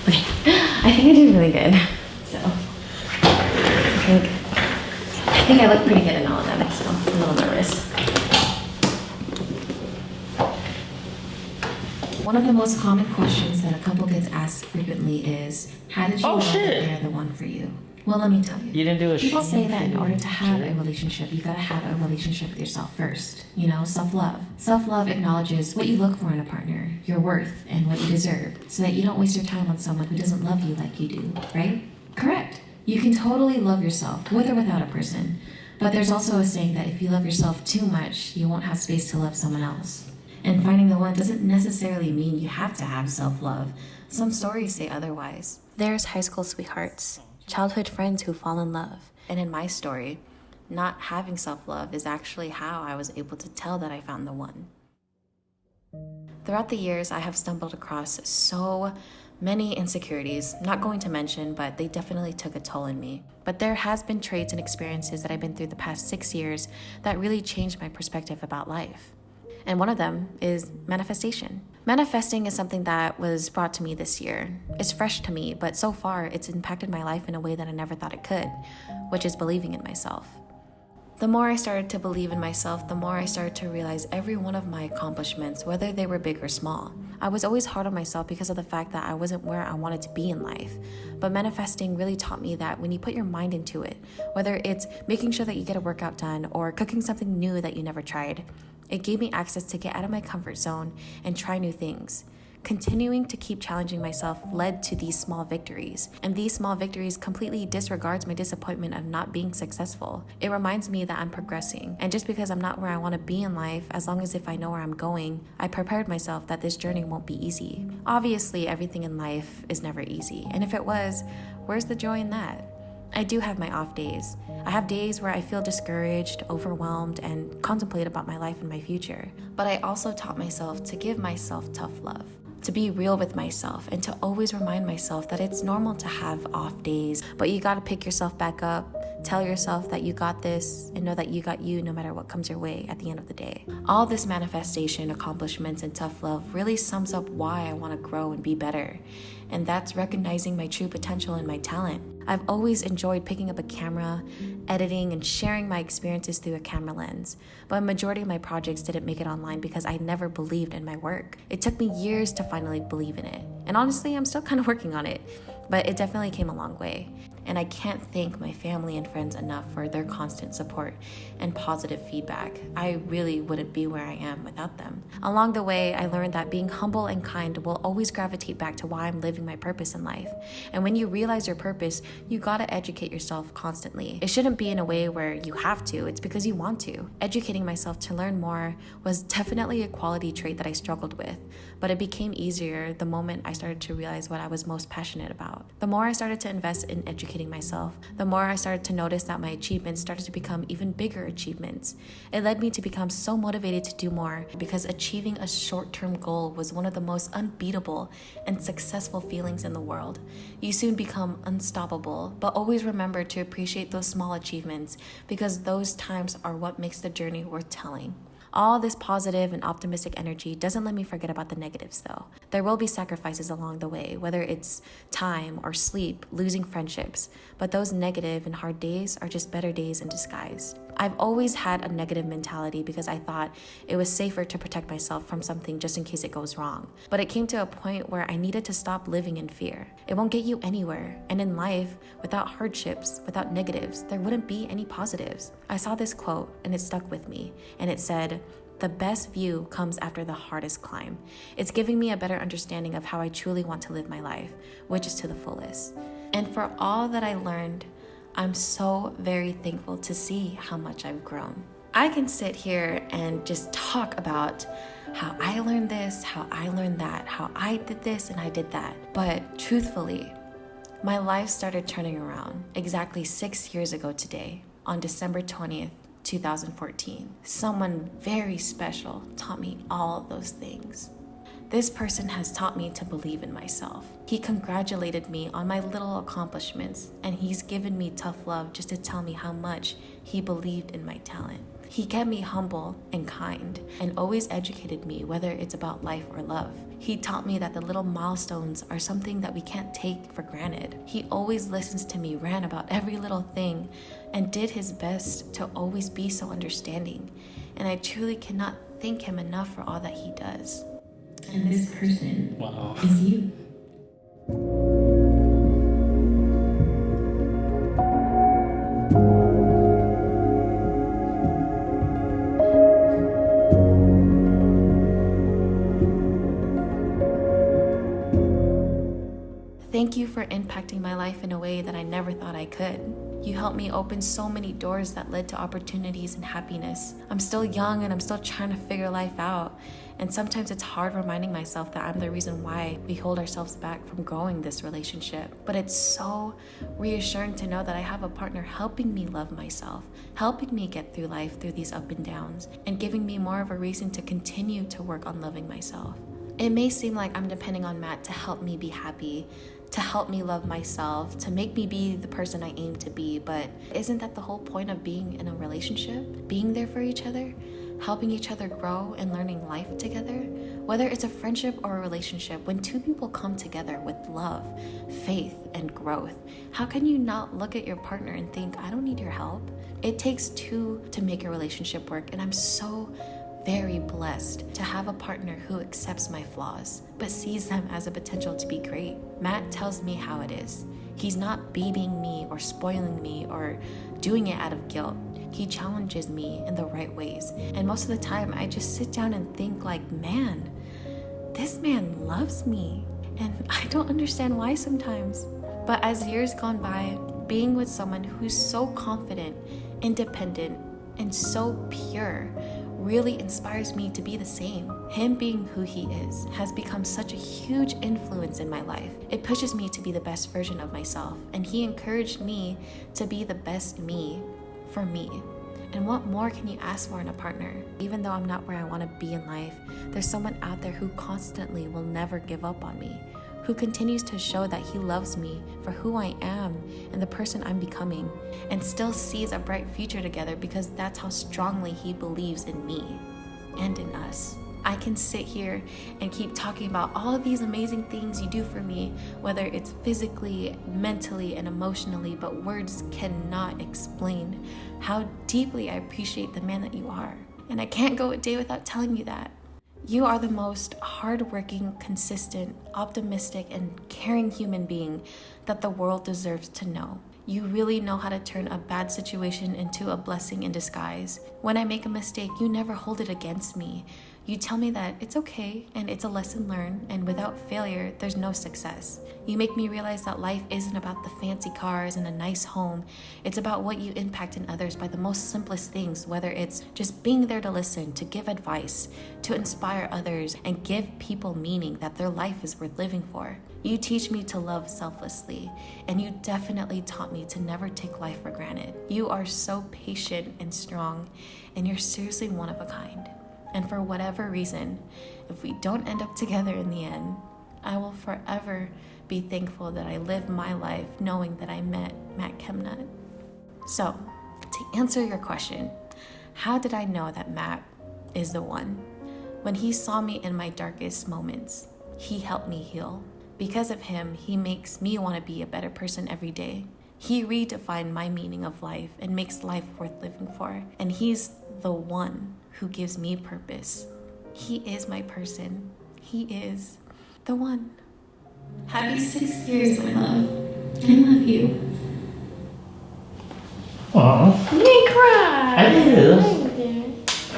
Okay, I think I did really good. So, I think I look pretty good in all of them, so I'm a little nervous. One of the most common questions that a couple gets asked frequently is, how did you know that they're the one for you? Well, let me tell you. You didn't do a People say that in video. order to have a relationship, you gotta have a relationship with yourself first. You know, self-love. Self-love acknowledges what you look for in a partner, your worth, and what you deserve, so that you don't waste your time on someone who doesn't love you like you do, right? Correct. You can totally love yourself, with or without a person. But there's also a saying that if you love yourself too much, you won't have space to love someone else. And finding the one doesn't necessarily mean you have to have self-love. Some stories say otherwise. There's high school sweethearts, childhood friends who fall in love. And in my story, not having self-love is actually how I was able to tell that I found the one. Throughout the years, I have stumbled across so many insecurities, not going to mention, but they definitely took a toll on me. But there has been traits and experiences that I've been through the past 6 years that really changed my perspective about life. And one of them is manifestation. Manifesting is something that was brought to me this year. It's fresh to me, but so far it's impacted my life in a way that I never thought it could, which is believing in myself. The more I started to believe in myself, the more I started to realize every one of my accomplishments, whether they were big or small. I was always hard on myself because of the fact that I wasn't where I wanted to be in life. But manifesting really taught me that when you put your mind into it, whether it's making sure that you get a workout done or cooking something new that you never tried, it gave me access to get out of my comfort zone and try new things. Continuing to keep challenging myself led to these small victories, and these small victories completely disregards my disappointment of not being successful. It reminds me that I'm progressing, and just because I'm not where I want to be in life, as long as if I know where I'm going, I prepared myself that this journey won't be easy. Obviously, everything in life is never easy, and if it was, where's the joy in that? I do have my off days. I have days where I feel discouraged, overwhelmed, and contemplate about my life and my future. But I also taught myself to give myself tough love, to be real with myself, and to always remind myself that it's normal to have off days, but you gotta pick yourself back up, tell yourself that you got this, and know that you got you no matter what comes your way at the end of the day. All this manifestation, accomplishments, and tough love really sums up why I wanna grow and be better. And that's recognizing my true potential and my talent. I've always enjoyed picking up a camera, editing, and sharing my experiences through a camera lens. But a majority of my projects didn't make it online because I never believed in my work. It took me years to finally believe in it. And honestly, I'm still kind of working on it, but it definitely came a long way. And I can't thank my family and friends enough for their constant support and positive feedback. I really wouldn't be where I am without them. Along the way, I learned that being humble and kind will always gravitate back to why I'm living my purpose in life. And when you realize your purpose, you gotta educate yourself constantly. It shouldn't be in a way where you have to, it's because you want to. Educating myself to learn more was definitely a quality trait that I struggled with, but it became easier the moment I started to realize what I was most passionate about. The more I started to invest in educating myself, the more I started to notice that my achievements started to become even bigger achievements. It led me to become so motivated to do more because achieving a short-term goal was one of the most unbeatable and successful feelings in the world. You soon become unstoppable, but always remember to appreciate those small achievements because those times are what makes the journey worth telling. All this positive and optimistic energy doesn't let me forget about the negatives though. There will be sacrifices along the way, whether it's time or sleep, losing friendships, but those negative and hard days are just better days in disguise. I've always had a negative mentality because I thought it was safer to protect myself from something just in case it goes wrong. But it came to a point where I needed to stop living in fear. It won't get you anywhere. And in life, without hardships, without negatives, there wouldn't be any positives. I saw this quote and it stuck with me. And it said, "The best view comes after the hardest climb." It's giving me a better understanding of how I truly want to live my life, which is to the fullest. And for all that I learned, I'm so very thankful to see how much I've grown. I can sit here and just talk about how I learned this, how I learned that, how I did this and I did that. But truthfully, my life started turning around exactly 6 years ago today, on December 20th, 2014. Someone very special taught me all those things. This person has taught me to believe in myself. He congratulated me on my little accomplishments, and he's given me tough love just to tell me how much he believed in my talent. He kept me humble and kind and always educated me, whether it's about life or love. He taught me that the little milestones are something that we can't take for granted. He always listens to me rant about every little thing and did his best to always be so understanding. And I truly cannot thank him enough for all that he does. And this person is you. Thank you for impacting my life in a way that I never thought I could. You helped me open so many doors that led to opportunities and happiness. I'm still young and I'm still trying to figure life out. And sometimes it's hard reminding myself that I'm the reason why we hold ourselves back from growing this relationship. But it's so reassuring to know that I have a partner helping me love myself, helping me get through life through these ups and downs, and giving me more of a reason to continue to work on loving myself. It may seem like I'm depending on Matt to help me be happy, to help me love myself, to make me be the person I aim to be, but isn't that the whole point of being in a relationship? Being there for each other, helping each other grow and learning life together? Whether it's a friendship or a relationship, when two people come together with love, faith, and growth, how can you not look at your partner and think, I don't need your help? It takes two to make a relationship work, and I'm so very blessed to have a partner who accepts my flaws, but sees them as a potential to be great. Matt tells me how it is. He's not babying me or spoiling me or doing it out of guilt. He challenges me in the right ways. And most of the time, I just sit down and think like, man, this man loves me. And I don't understand why sometimes. But as years gone by, being with someone who's so confident, independent, and so pure really inspires me to be the same. Him being who he is has become such a huge influence in my life. It pushes me to be the best version of myself, and he encouraged me to be the best me for me. And what more can you ask for in a partner? Even though I'm not where I want to be in life, there's someone out there who constantly will never give up on me, who continues to show that he loves me for who I am and the person I'm becoming, and still sees a bright future together because that's how strongly he believes in me and in us. I can sit here and keep talking about all of these amazing things you do for me, whether it's physically, mentally, and emotionally, but words cannot explain how deeply I appreciate the man that you are. And I can't go a day without telling you that. You are the most hardworking, consistent, optimistic, and caring human being that the world deserves to know. You really know how to turn a bad situation into a blessing in disguise. When I make a mistake, you never hold it against me. You tell me that it's okay and it's a lesson learned, and without failure, there's no success. You make me realize that life isn't about the fancy cars and a nice home. It's about what you impact in others by the most simplest things, whether it's just being there to listen, to give advice, to inspire others, and give people meaning that their life is worth living for. You teach me to love selflessly, and you definitely taught me to never take life for granted. You are so patient and strong, and you're seriously one of a kind. And for whatever reason, if we don't end up together in the end, I will forever be thankful that I lived my life knowing that I met Matt Kemnut. So, to answer your question, how did I know that Matt is the one? When he saw me in my darkest moments, he helped me heal. Because of him, he makes me want to be a better person every day. He redefined my meaning of life and makes life worth living for. And he's the one who gives me purpose. He is my person. He is the one. Happy 6 years, my love. I love you. Aww. You didn't cry. I did.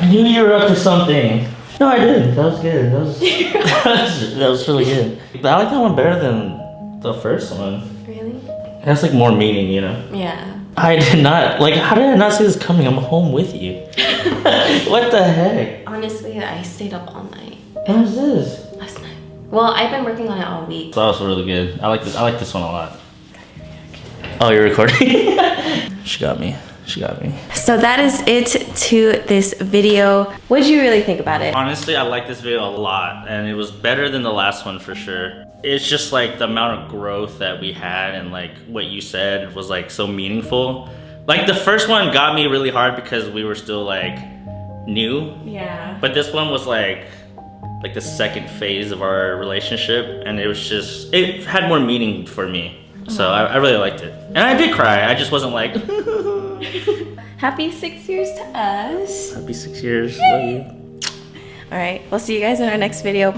I knew you were up to something. No, I did. That was good. That was really good. But I like that one better than the first one. Really? It has like more meaning, you know? Yeah. I did not, like, how did I not see this coming? I'm home with you. What the heck? Honestly, I stayed up all night. When was this? Last night. Well, I've been working on it all week. That was really good. I like this one a lot. Oh, you're recording? She got me. So that is it to this video. What did you really think about it? Honestly, I like this video a lot, and it was better than the last one for sure. It's just like the amount of growth that we had, and like what you said was like so meaningful. Like the first one got me really hard because we were still like new. Yeah. But this one was like the second phase of our relationship, and it had more meaning for me. So I really liked it. And I did cry. I just wasn't like Happy 6 years to us. happy 6 years. Love you. All right, we'll see you guys in our next video.